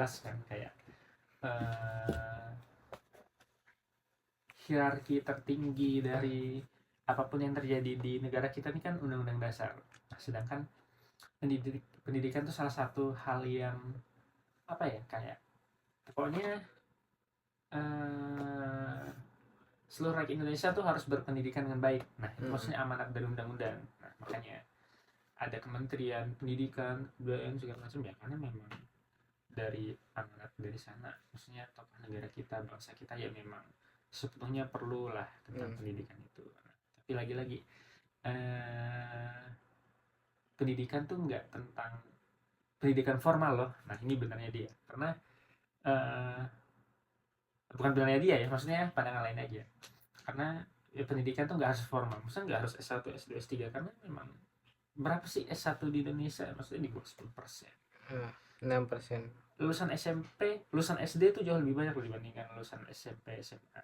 jelas kan, kayak hierarki tertinggi dari apapun yang terjadi di negara kita ini kan undang-undang dasar. Nah, sedangkan pendidikan itu salah satu hal yang apa ya, kayak pokoknya seluruh rakyat Indonesia tuh harus berpendidikan dengan baik. Nah, itu maksudnya amanat dari undang-undang. Nah, makanya ada Kementerian Pendidikan, Kebudayaan segala macam ya, karena memang dari amanat dari sana, maksudnya tokoh negara kita, bangsa kita ya memang sepenuhnya perlu lah tentang pendidikan itu. Nah, tapi lagi-lagi pendidikan tuh nggak tentang pendidikan formal loh. Nah, ini benarnya dia, karena bukan benarnya dia ya, maksudnya pandangan lain aja. Karena ya, pendidikan tuh nggak harus formal, maksudnya nggak harus S1, S2, S3, karena memang berapa sih S1 di Indonesia, maksudnya di bawah 10%. 6%. Lulusan SMP, lulusan SD itu jauh lebih banyak dibandingkan lulusan SMP, SMA.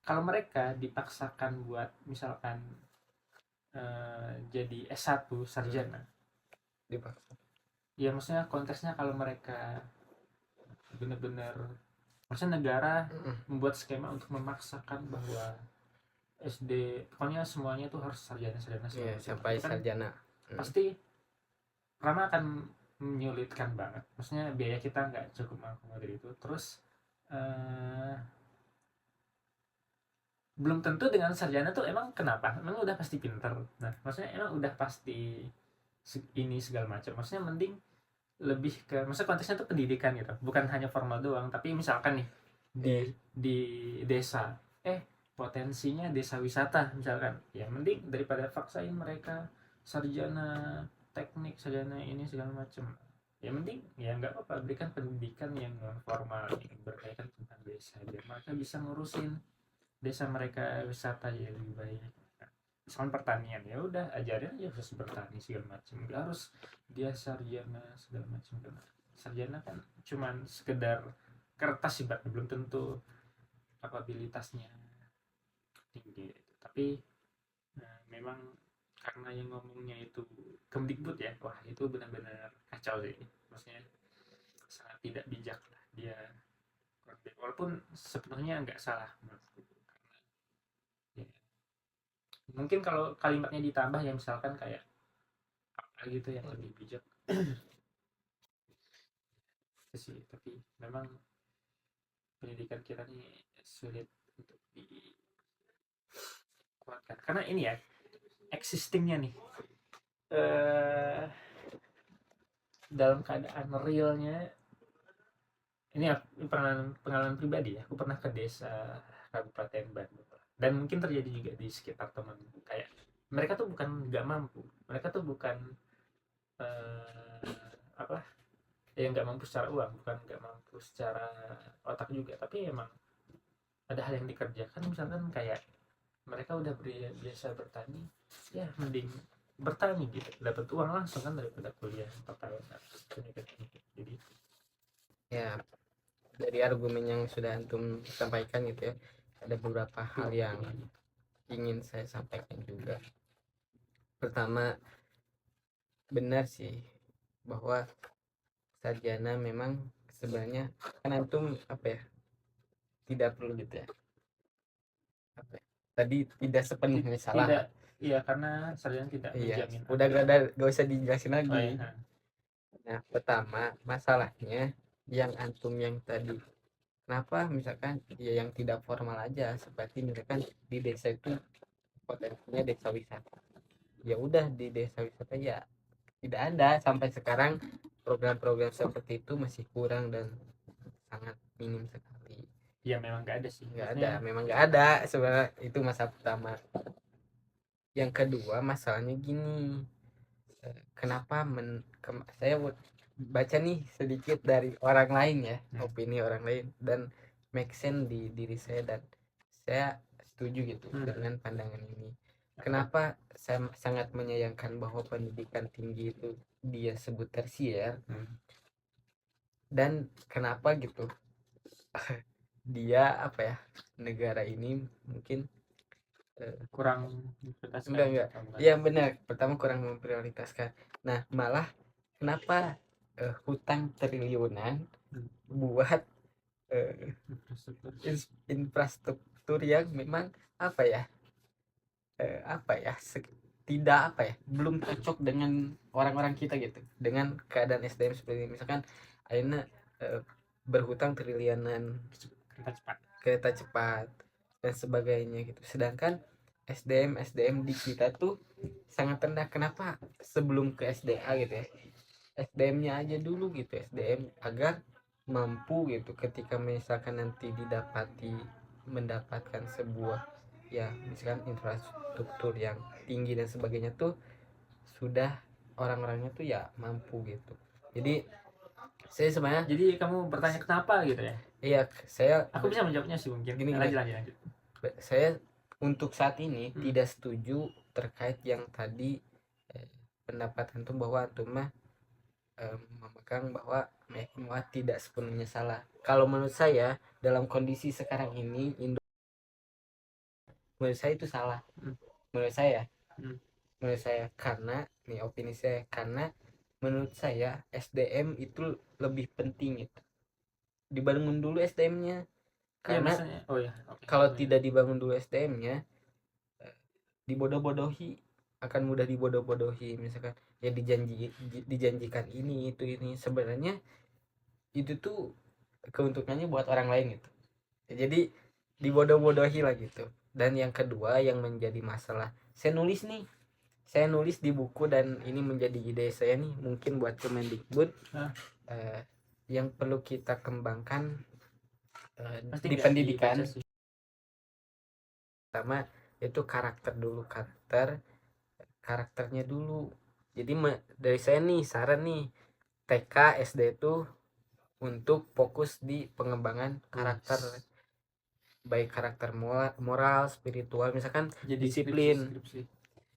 Kalau mereka dipaksakan buat misalkan jadi S1 sarjana, Dipaksa. ya maksudnya konteksnya kalau mereka benar-benar, maksudnya negara membuat skema untuk memaksakan bahwa SD pokoknya semuanya tuh harus sarjana yeah, sampai kan sarjana. pasti pertama akan menyulitkan banget, maksudnya biaya kita nggak cukup mengakomodir itu. Terus belum tentu dengan sarjana tuh emang kenapa, emang udah pasti pinter. Nah, maksudnya emang udah pasti ini segala macam, maksudnya mending lebih ke, maksudnya konteksnya tuh pendidikan gitu, bukan hanya formal doang. Tapi misalkan nih di desa, potensinya desa wisata misalkan, ya mending daripada paksain mereka sarjana teknik, sarjana ini segala macam, ya mending ya nggak apa-apa, berikan pendidikan yang non formal yang berkaitan tentang desa, biar mereka bisa ngurusin desa mereka wisata ya lebih baik. Misalkan pertanian, ya udah ajarin aja khusus bertani segala macam, nggak harus dia sarjana segala macam. Sarjana kan cuman sekedar kertas sih, belum tentu kapabilitasnya tinggi. Tapi memang karena yang ngomongnya itu Kemdikbud ya, wah itu benar-benar kacau sih, maksudnya sangat tidak bijak lah dia, walaupun sepenuhnya nggak salah menurutku. Karena ya, mungkin kalau kalimatnya ditambah ya misalkan kayak apa gitu yang lebih bijak itu sih. Tapi memang pendidikan kita nih sulit untuk dikuatkan karena ini ya existingnya nih dalam keadaan realnya. Ini pengalaman pribadi ya, aku pernah ke desa Kabupaten Bandung, dan mungkin terjadi juga di sekitar teman, kayak mereka tuh bukan nggak mampu, mereka tuh bukan apa ya, nggak mampu secara uang, bukan nggak mampu secara otak juga, tapi emang ada hal yang dikerjakan. Misalkan kayak mereka udah biasa bertani, ya mending bertani gitu, dapat uang langsung kan daripada kuliah 4 tahun. Jadi ya, dari argumen yang sudah antum sampaikan gitu ya, ada beberapa hal yang ingin saya sampaikan juga. Pertama, benar sih bahwa sarjana memang sebenarnya kan antum apa ya, tidak perlu gitu ya, apa ya, tadi tidak sepenuhnya salah. tidak, iya karena sarjana tidak Iya, menjamin udah gak usah dijelasin lagi. oh, ya. Nah, pertama masalahnya yang antum yang tadi, kenapa misalkan ya yang tidak formal aja, seperti misalkan di desa itu potensinya desa wisata, ya udah di desa wisata ya tidak ada sampai sekarang, program-program seperti itu masih kurang dan sangat minim sekali. Ya memang nggak ada sih, Nggak maksudnya ada, memang nggak ada sebenarnya. Itu masalah pertama. Yang kedua masalahnya gini, kenapa saya baca nih sedikit dari orang lain ya, opini orang lain, dan make sense di diri saya, dan saya setuju gitu dengan pandangan ini. Kenapa saya sangat menyayangkan bahwa pendidikan tinggi itu dia sebut tersier, dan kenapa gitu dia apa ya, negara ini mungkin kurang enggak iya benar, pertama kurang memprioritaskan. Nah malah kenapa hutang triliunan buat eh, infrastruktur. infrastruktur yang memang apa ya, tidak apa ya, belum cocok dengan orang-orang kita gitu, dengan keadaan SDM seperti ini. Misalkan akhirnya berhutang triliunan Kereta cepat. kereta cepat dan sebagainya gitu, sedangkan SDM di kita tuh sangat rendah. Kenapa sebelum ke SDA gitu ya, SDM-nya aja dulu gitu, SDM agar mampu gitu ketika misalkan nanti mendapatkan sebuah ya misalkan infrastruktur yang tinggi dan sebagainya tuh sudah orang-orangnya tuh ya mampu gitu. Jadi saya sebenarnya, Jadi kamu bertanya kenapa gitu ya? iya saya Aku bisa menjawabnya sih mungkin. gini gini, Lanjut lanjut lanjut. saya untuk saat ini Hmm. tidak setuju terkait yang tadi pendapat antum bahwa antum mah memegang bahwa meyakinkan bahwa tidak sepenuhnya salah. Kalau menurut saya dalam kondisi sekarang ini menurut saya itu salah. Hmm. Menurut saya, Hmm. karena nih opini saya, karena menurut saya SDM itu lebih penting gitu. Dibangun dulu SDM-nya, Iya karena maksudnya. Oh ya. Oke. kalau tidak dibangun dulu SDM-nya dibodoh-bodohi, akan mudah dibodoh-bodohi. Misalkan ya dijanjikan ini sebenarnya itu tuh keuntungannya buat orang lain gitu. Jadi dibodoh-bodohi lah gitu. Dan yang kedua yang menjadi masalah, saya nulis di buku dan ini menjadi ide saya nih, mungkin buat Kemendikbud eh, yang perlu kita kembangkan Pasti di nggak pendidikan. dibaca sih. Pertama itu karakter dulu, karakternya dulu. Jadi dari saya nih saran nih, TK SD itu untuk fokus di pengembangan karakter, baik karakter moral, spiritual, misalkan Jadi disiplin. skripsi.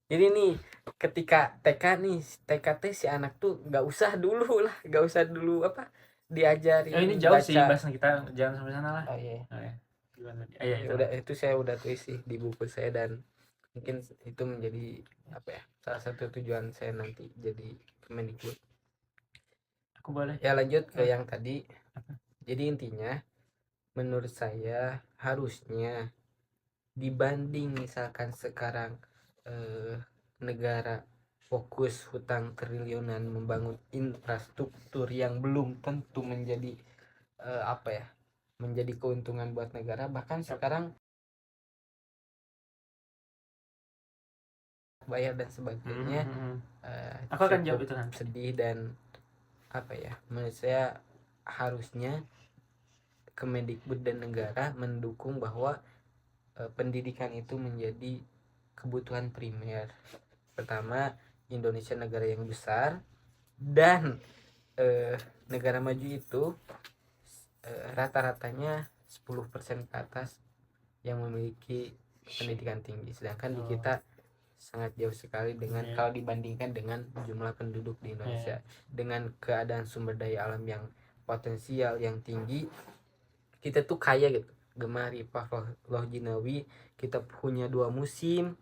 Jadi nih ketika TKT si anak tuh nggak usah dulu apa Ini diajarin jauh sih baca. bahasan kita, jangan sampai sana lah. Oh iya, Oh, ya. Gimana? Iya ya itu udah lanjut. itu saya udah tulis sih di buku saya, dan mungkin itu menjadi apa ya, salah satu tujuan saya nanti jadi Kemendikbud. Aku boleh. Ya lanjut ke yang tadi. Jadi intinya menurut saya harusnya dibanding misalkan sekarang negara fokus hutang triliunan membangun infrastruktur yang belum tentu menjadi apa ya, menjadi keuntungan buat negara, bahkan sekarang bayar dan sebagainya Aku akan jawab cukup itu nanti. sedih. Dan apa ya, menurut saya harusnya Kemendikbud dan negara mendukung bahwa pendidikan itu menjadi kebutuhan primer. Pertama, Indonesia negara yang besar, dan negara maju itu rata-ratanya 10% ke atas yang memiliki pendidikan tinggi, sedangkan di kita sangat jauh sekali dengan kalau dibandingkan dengan jumlah penduduk di Indonesia. Dengan keadaan sumber daya alam yang potensial yang tinggi, kita tuh kaya gitu, gemari Loh Jinawi, kita punya 2 musim,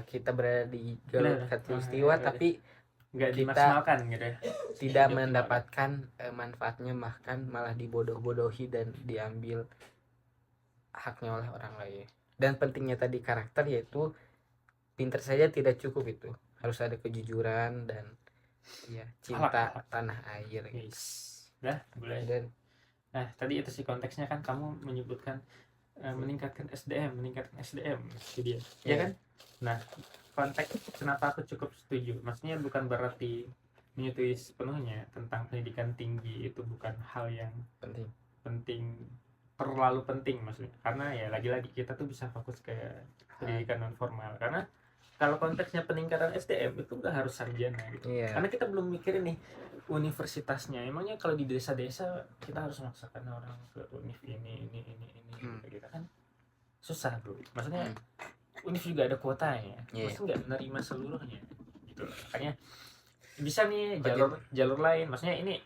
kita berada di jalur khatulistiwa tapi nggak kita dimaksimalkan gitu ya. tidak mendapatkan manfaatnya, bahkan malah dibodoh-bodohi dan diambil haknya oleh orang lain. Dan pentingnya tadi karakter, yaitu pinter saja tidak cukup, itu harus ada kejujuran dan ya cinta tanah air gitu. Udah boleh. Dan Nah tadi itu sih konteksnya kan kamu menyebutkan meningkatkan SDM itu dia ya kan. Nah konteks kenapa aku cukup setuju, maksudnya bukan berarti menyetujui sepenuhnya tentang pendidikan tinggi itu bukan hal yang penting terlalu penting maksudnya, karena ya lagi-lagi kita tuh bisa fokus ke pendidikan non formal. Karena kalau konteksnya peningkatan SDM itu nggak harus sarjana gitu. Karena kita belum mikirin nih universitasnya. Emangnya kalau di desa-desa kita harus memaksakan orang ke univ ini gitu kan susah bro. Maksudnya univ juga ada kuotanya, maksudnya nggak menerima seluruhnya gitu. Makanya bisa nih jalur lain. Maksudnya ini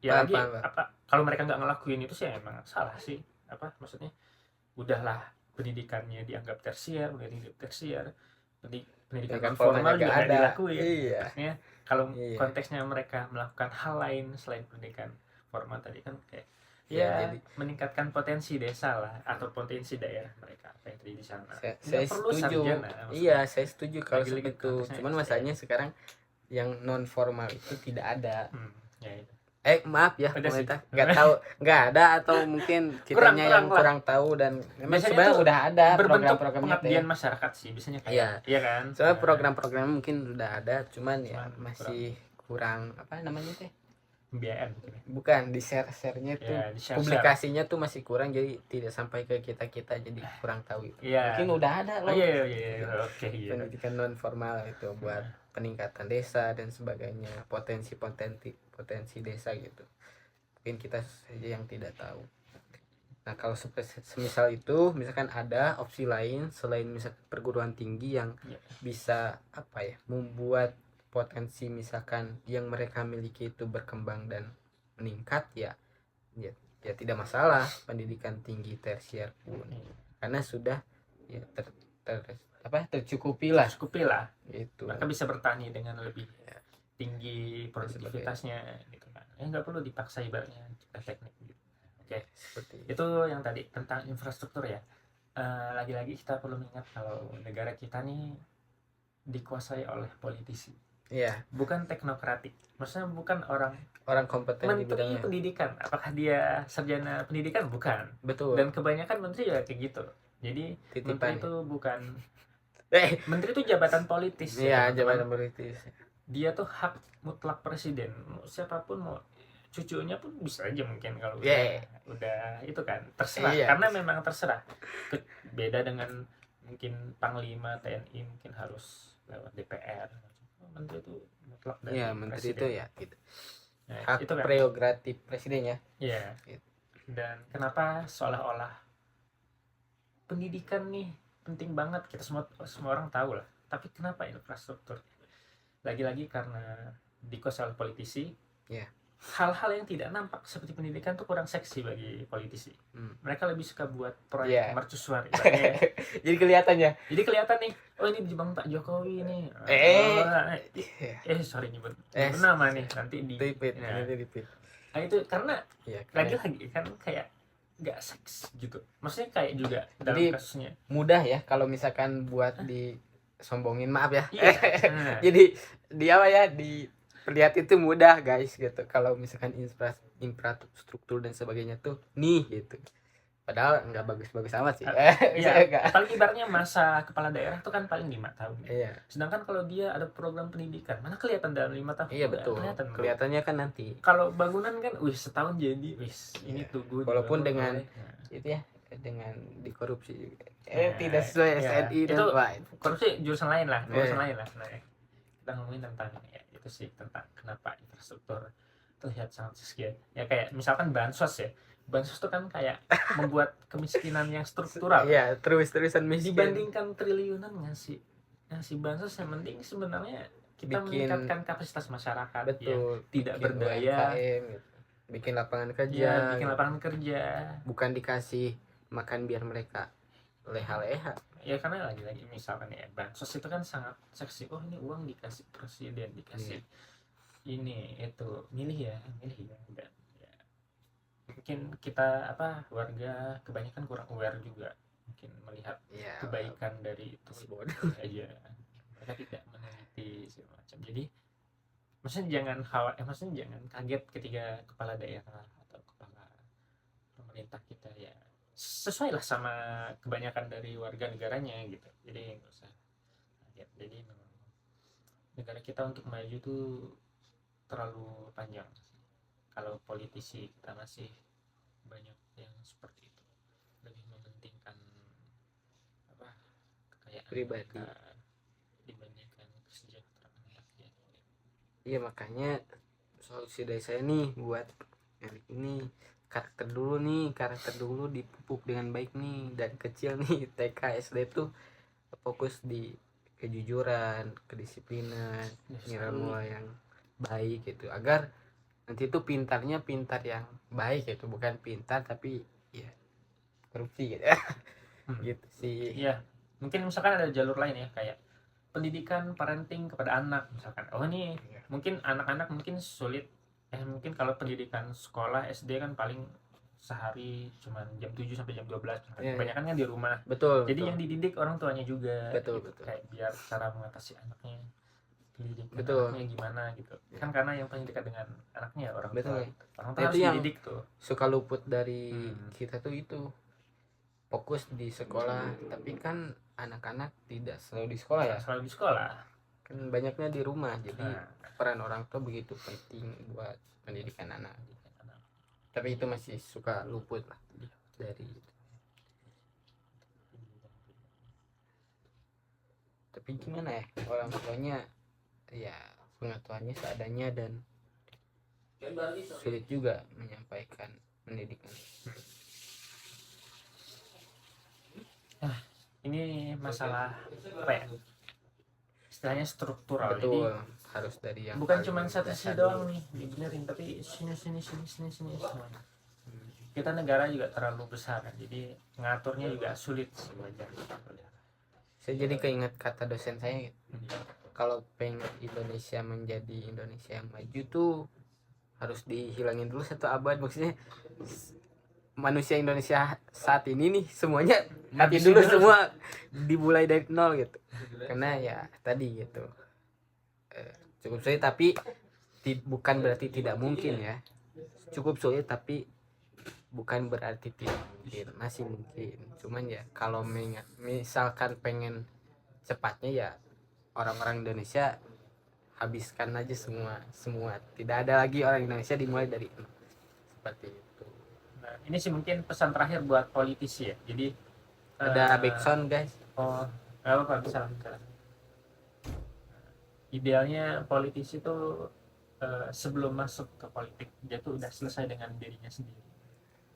ya lagi apa, kalau mereka nggak ngelakuin itu sih emang salah sih. Apa maksudnya, udahlah pendidikannya dianggap tersier, pendidikan formal juga nggak dilakuin. Maksudnya kalau konteksnya mereka melakukan hal lain selain pendidikan formal tadi kan kayak Ya, ya jadi meningkatkan potensi desa lah atau potensi daerah mereka apa yang terjadi di sana. saya Nggak perlu setuju. sarjana Iya, maksudnya. saya setuju kalau Lagi-lagi seperti itu. konteksnya Cuman STM. masalahnya sekarang yang non formal itu tidak ada. Ya itu. Maaf ya Udah sih. pemerintah, nggak tahu, nggak ada, atau mungkin Kurang kitanya yang lah. kurang tahu, dan memang Biasanya sebenarnya tuh udah ada berbentuk program-programnya pengabdian masyarakat sih biasanya Iya. kayak. Iya kan? Soalnya Nah, program-program mungkin udah ada, cuman ya Cuman masih kurang apa namanya teh? pembiayaan mungkin ya. Bukan, di share-sharenya tuh Ya, di share-share. publikasinya tuh masih kurang, jadi tidak sampai ke kita-kita, jadi kurang tahu itu. Iya. Mungkin udah ada Oh loh iya iya oke iya. pendidikan non formal itu buat peningkatan desa dan sebagainya, potensi desa gitu. Mungkin kita saja yang tidak tahu. Nah, kalau semisal itu misalkan ada opsi lain selain misal perguruan tinggi yang Ya. bisa apa ya, membuat potensi misalkan yang mereka miliki itu berkembang dan meningkat, ya tidak masalah pendidikan tinggi tersier pun, karena sudah ya tercukupi lah Cukupi lah. itu. Mereka bisa bertani dengan lebih tinggi produktivitasnya gitu kan. Nggak perlu dipaksa ibaratnya teknik gitu. Oke. Seperti Itu yang tadi tentang infrastruktur ya. Lagi-lagi kita perlu mengingat kalau negara kita nih dikuasai oleh politisi. Iya, Bukan teknokratik. Maksudnya bukan orang kompeten di menteri bidangnya. pendidikan. Apakah dia sarjana pendidikan? Bukan. Betul. Dan kebanyakan menteri juga kayak gitu. Jadi Titipan menteri ya. itu bukan Eh, menteri itu jabatan politis. iya, teman-teman. jabatan politis. Dia tuh hak mutlak presiden. Siapapun mau cucunya pun bisa aja mungkin kalau Yeah. udah itu kan terserah. Iya. Karena memang terserah. Beda dengan mungkin panglima TNI mungkin harus lewat DPR. Menteri itu mutlak dari Iya, menteri presiden. itu ya gitu. Nah, Hak itu kan. prerogatif presiden ya. Iya. Gitu. Dan kenapa seolah-olah pendidikan nih penting banget, kita semua orang tahu lah. Tapi kenapa infrastruktur? Lagi-lagi karena dikuasai oleh politisi. Iya. Hal-hal yang tidak nampak seperti pendidikan tuh kurang seksi bagi politisi. Mereka lebih suka buat proyek mercusuar ibaratnya. Jadi kelihatannya. Jadi kelihatan nih, oh ini dibangun Pak Jokowi nih. Sorry nyebut nama nih, nanti di Repeat, nah, nanti repeat. nah itu karena Iya, lagi-lagi kan kayak nggak seks gitu. Maksudnya kayak juga dalam Jadi, kasusnya mudah ya kalau misalkan buat disombongin, maaf ya. Iya. Jadi dia apa ya, lihat itu mudah guys gitu, kalau misalkan infrastruktur dan sebagainya tuh nih gitu, padahal nggak bagus-bagus amat sih. Iya, paling ibaratnya masa kepala daerah tuh kan paling 5 tahun. Iya. Sedangkan kalau dia ada program pendidikan, mana kelihatan dalam 5 tahun? Iya betul. Kelihatannya kan nanti. Kalau bangunan kan, setahun jadi, ini tugu. Walaupun dengan itu ya, dengan dikorupsi juga. Tidak sesuai SNI itu dan korupsi jurusan lain lah, Nah, kita ngomongin tentang itu sih, tentang kenapa infrastruktur terlihat sangat sekian. Ya kayak misalkan bansos ya. Bansos itu kan kayak membuat kemiskinan yang struktural. Iya, terus-terusan miskin. Dibandingkan triliunan ngasih bansos, yang penting sebenarnya kita meningkatkan kapasitas masyarakat. Betul. Tidak berdaya. UMKM, gitu. Bikin lapangan kerja. Ya, bikin lapangan kerja. Bukan dikasih makan biar mereka leha-leha. Ya karena lagi-lagi misalkan ya bansos itu kan sangat seksi. Oh ini uang dikasih presiden, dikasih ini itu, milih ya udah. Ya. Mungkin kita warga kebanyakan kurang aware juga, mungkin melihat kebaikan dari itu aja. Mereka tidak meneliti segala macam. Jadi maksudnya jangan kaget ketika kepala daerah atau kepala pemerintah kita ya sesuai lah sama kebanyakan dari warga negaranya gitu. Jadi nggak usah kaget. Jadi memang negara kita untuk maju tuh terlalu panjang. Kalau politisi kita masih banyak yang seperti itu, lebih mementingkan kekayaan pribadi dibandingkan kesejahteraan rakyat. Iya, makanya solusi dari saya nih buat ini, karakter dulu dipupuk dengan baik nih dari kecil nih. TK SD tuh fokus di kejujuran, kedisiplinan, nilai yang baik gitu, agar nanti tuh pintarnya pintar yang baik gitu, bukan pintar tapi ya korupsi gitu. Gitu sih. Iya, mungkin misalkan ada jalur lain ya, kayak pendidikan parenting kepada anak misalkan. Oh ini mungkin anak-anak mungkin sulit mungkin kalau pendidikan sekolah SD kan paling sehari cuman jam 7 sampai jam 12 Iya, kebanyakan kan di rumah. betul Jadi betul yang dididik orang tuanya juga betul gitu, betul kayak biar cara mengatasi anaknya, pendidikan betul anaknya gimana gitu ya, kan, karena yang paling dekat dengan anaknya orang tua betul. gitu. Orang Nah tua itu harus yang dididik tuh. suka luput dari Hmm. kita tuh, itu fokus di sekolah, tapi kan anak-anak tidak selalu di sekolah ya, Selalu di sekolah. kan banyaknya di rumah. Jadi Nah, peran orang tua begitu penting buat pendidikan anak, tapi itu masih suka luput lah dari. Tapi gimana ya, orang tuanya ya pengetahuannya seadanya dan sulit juga menyampaikan pendidikan. ini masalah apa ya, istilahnya struktural. Jadi Betul, harus dari yang bukan paling cuma satu sisi dasar doang dulu. nih dibenerin, tapi sini semuanya. Kita negara juga terlalu besar kan, jadi ngaturnya juga sulit sebenarnya. Saya jadi keinget kata dosen saya, kalau pengen Indonesia menjadi Indonesia yang maju tuh harus dihilangin dulu satu abad. Maksudnya manusia Indonesia saat ini nih semuanya mati Habisin dulu dulu. semua, dimulai dari nol gitu. Karena ya tadi gitu, cukup sulit, tapi bukan berarti tidak mungkin ya. Cukup sulit tapi bukan berarti tidak mungkin, masih mungkin. Cuman ya kalau misalkan pengen cepatnya ya orang-orang Indonesia habiskan aja semua, tidak ada lagi orang Indonesia dimulai dari nol. Seperti itu. Nah, ini sih mungkin pesan terakhir buat politisi ya. Jadi Ada backsound guys. oh nggak apa-apa, bisa. Idealnya politisi tuh sebelum masuk ke politik dia tuh udah selesai dengan dirinya sendiri.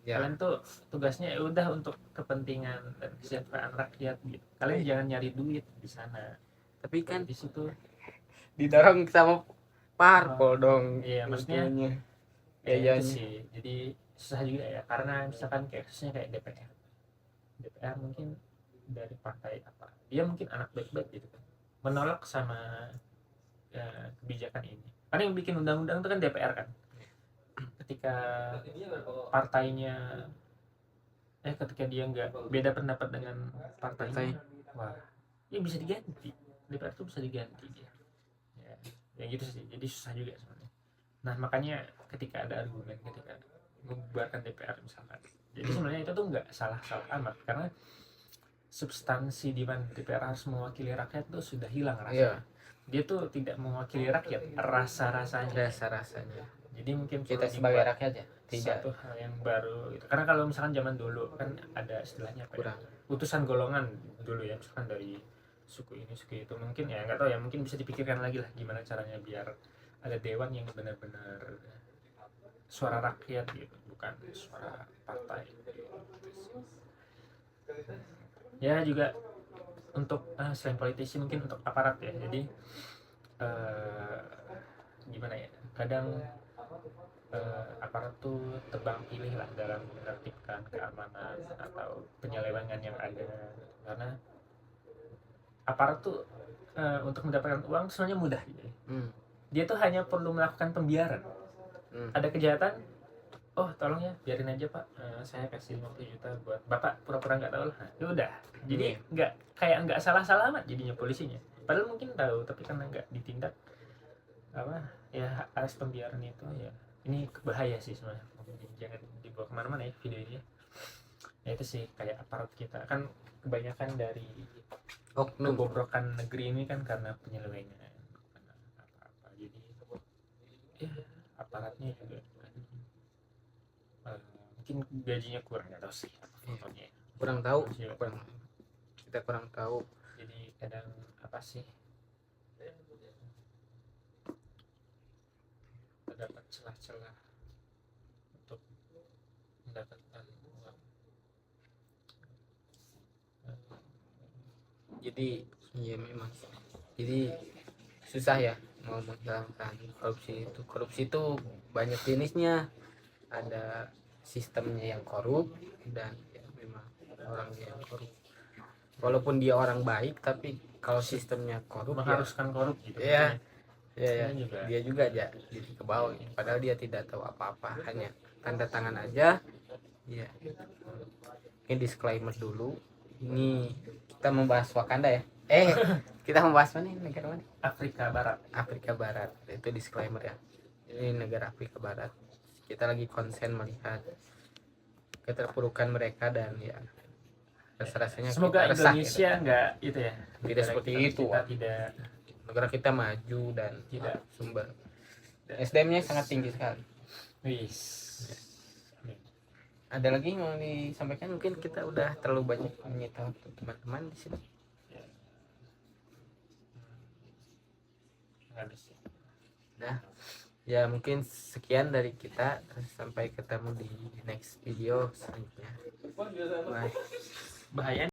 Ya, Kalian tuh tugasnya ya udah untuk kepentingan dan kesejahteraan rakyat gitu. Kalian jangan nyari duit di sana. tapi kan Di situ didorong sama parpol dong. iya, maksudnya itunya, ya itu gayanya. sih. Jadi susah juga ya, karena misalkan kayak khususnya kayak DPR mungkin dari partai apa, dia mungkin anak baik-baik gitu kan, menolak sama kebijakan ini, karena yang bikin undang-undang itu kan DPR kan. Ketika partainya ketika dia nggak beda pendapat dengan partainya, wah ya bisa diganti, DPR tuh bisa diganti dia ya, ya gitu sih. Jadi susah juga sebenarnya. Nah makanya ketika ada argumen ketika membubarkan DPR misalkan, jadi sebenarnya itu tuh nggak salah-salah amat, karena substansi di mana DPR harus mewakili rakyat tuh sudah hilang rasanya. Iya, Dia tuh tidak mewakili rakyat rasa-rasanya. rasa-rasanya Jadi mungkin kita perlu sebagai dibuat rakyat ya tidak satu hal yang baru gitu. Karena kalau misalkan zaman dulu kan ada istilahnya apa ya, kurang. utusan golongan dulu ya, misalkan dari suku ini suku itu, mungkin ya nggak tahu ya, mungkin bisa dipikirkan lagi lah gimana caranya biar ada dewan yang benar-benar suara rakyat gitu, bukan suara partai. Ya juga untuk selain politisi mungkin untuk aparat ya. Jadi eh, gimana ya, kadang aparat tuh tebang pilih lah dalam menertibkan keamanan atau penyelewengan yang ada, karena aparat tuh untuk mendapatkan uang sebenarnya mudah gitu. Dia tuh hanya perlu melakukan pembiaran. Ada kejahatan, oh tolong ya biarin aja pak, saya kasih 50 juta buat bapak pura-pura nggak tahu lah. Ya udah, jadi nggak kayak nggak salah-salah amat jadinya polisinya, padahal mungkin tahu tapi karena nggak ditindak apa ya, alas pembiaran itu ya. Ini bahaya sih sebenarnya, jangan dibawa kemana-mana ya video ini ya. Itu sih kayak aparat kita kan kebanyakan dari kebobrokan negeri ini kan karena penyelewengan, karena apa-apa. Jadi ya aparatnya juga mungkin gajinya kurang, nggak tahu sih fotonya. Kurang tahu, kita kurang tahu. Jadi kadang apa sih, terdapat celah-celah untuk mendapatkan uang. Jadi iya memang, jadi susah ya mau menghilangkan korupsi itu banyak jenisnya. Ada sistemnya yang korup dan ya memang orangnya yang korup, walaupun dia orang baik tapi kalau sistemnya korup mengharuskan korup gitu ya ya Ini juga. dia juga aja jadi ke bawah padahal dia tidak tahu apa-apa, hanya tanda tangan aja. Ya, ini disclaimer dulu. Ini kita membahas Wakanda ya. Kita membahas mana nih, negara mana? Afrika Barat. Afrika Barat. Itu disclaimer ya. Ini negara Afrika Barat. Kita lagi konsen melihat keterpurukan mereka dan ya rasa-rasanya Semoga kita resah Indonesia gitu. nggak itu ya. Tidak negara seperti kita itu. tidak Negara kita maju dan Tidak. sumber SDM-nya sangat tinggi sekali. wis. Ada lagi yang mau disampaikan? Mungkin kita udah terlalu banyak menyita waktu teman-teman di sini. Habis. Nah, ya mungkin sekian dari kita. Sampai ketemu di next video selanjutnya. Bye. Bahaya